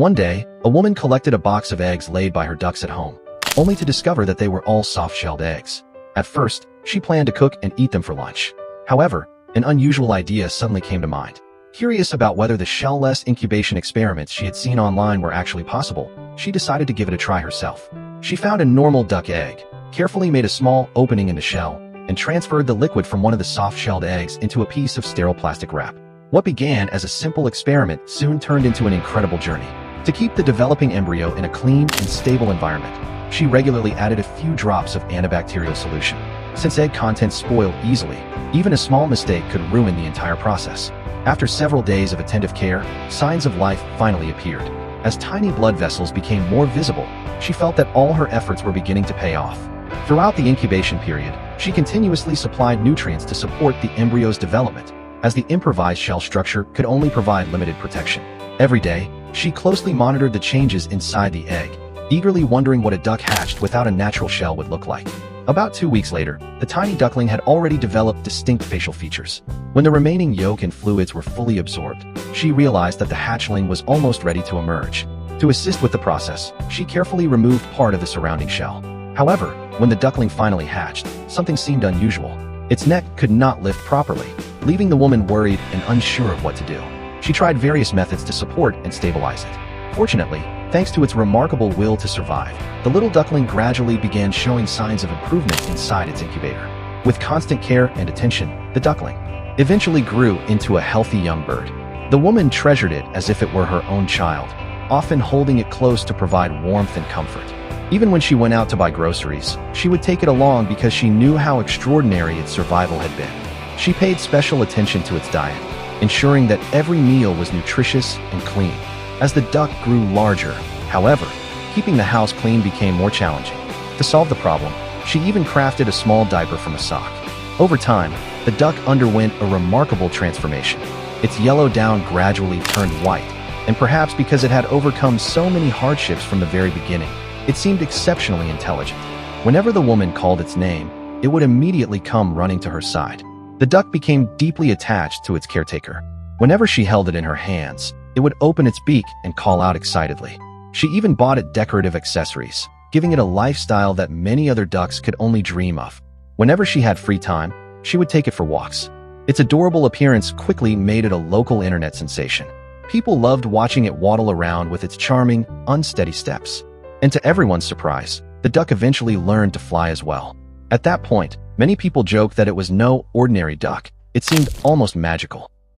One day, a woman collected a box of eggs laid by her ducks at home, only to discover that they were all soft-shelled eggs. At first, she planned to cook and eat them for lunch. However, an unusual idea suddenly came to mind. Curious about whether the shell-less incubation experiments she had seen online were actually possible, she decided to give it a try herself. She found a normal duck egg, carefully made a small opening in the shell, and transferred the liquid from one of the soft-shelled eggs into a piece of sterile plastic wrap. What began as a simple experiment soon turned into an incredible journey. To keep the developing embryo in a clean and stable environment, she regularly added a few drops of antibacterial solution. Since egg contents spoil easily, even a small mistake could ruin the entire process. After several days of attentive care, signs of life finally appeared. As tiny blood vessels became more visible, she felt that all her efforts were beginning to pay off. Throughout the incubation period, she continuously supplied nutrients to support the embryo's development, as the improvised shell structure could only provide limited protection. Every day, she closely monitored the changes inside the egg, eagerly wondering what a duck hatched without a natural shell would look like. About 2 weeks later, the tiny duckling had already developed distinct facial features. When the remaining yolk and fluids were fully absorbed, she realized that the hatchling was almost ready to emerge. To assist with the process, she carefully removed part of the surrounding shell. However, when the duckling finally hatched, something seemed unusual. Its neck could not lift properly, leaving the woman worried and unsure of what to do. She tried various methods to support and stabilize it. Fortunately, thanks to its remarkable will to survive, the little duckling gradually began showing signs of improvement inside its incubator. With constant care and attention, the duckling eventually grew into a healthy young bird. The woman treasured it as if it were her own child, often holding it close to provide warmth and comfort. Even when she went out to buy groceries, she would take it along because she knew how extraordinary its survival had been. She paid special attention to its diet, ensuring that every meal was nutritious and clean. As the duck grew larger, however, keeping the house clean became more challenging. To solve the problem, she even crafted a small diaper from a sock. Over time, the duck underwent a remarkable transformation. Its yellow down gradually turned white, and perhaps because it had overcome so many hardships from the very beginning, it seemed exceptionally intelligent. Whenever the woman called its name, it would immediately come running to her side. The duck became deeply attached to its caretaker. Whenever she held it in her hands, it would open its beak and call out excitedly. She even bought it decorative accessories, giving it a lifestyle that many other ducks could only dream of. Whenever she had free time, she would take it for walks. Its adorable appearance quickly made it a local internet sensation. People loved watching it waddle around with its charming, unsteady steps. And to everyone's surprise, the duck eventually learned to fly as well. At that point, many people joked that it was no ordinary duck. It seemed almost magical.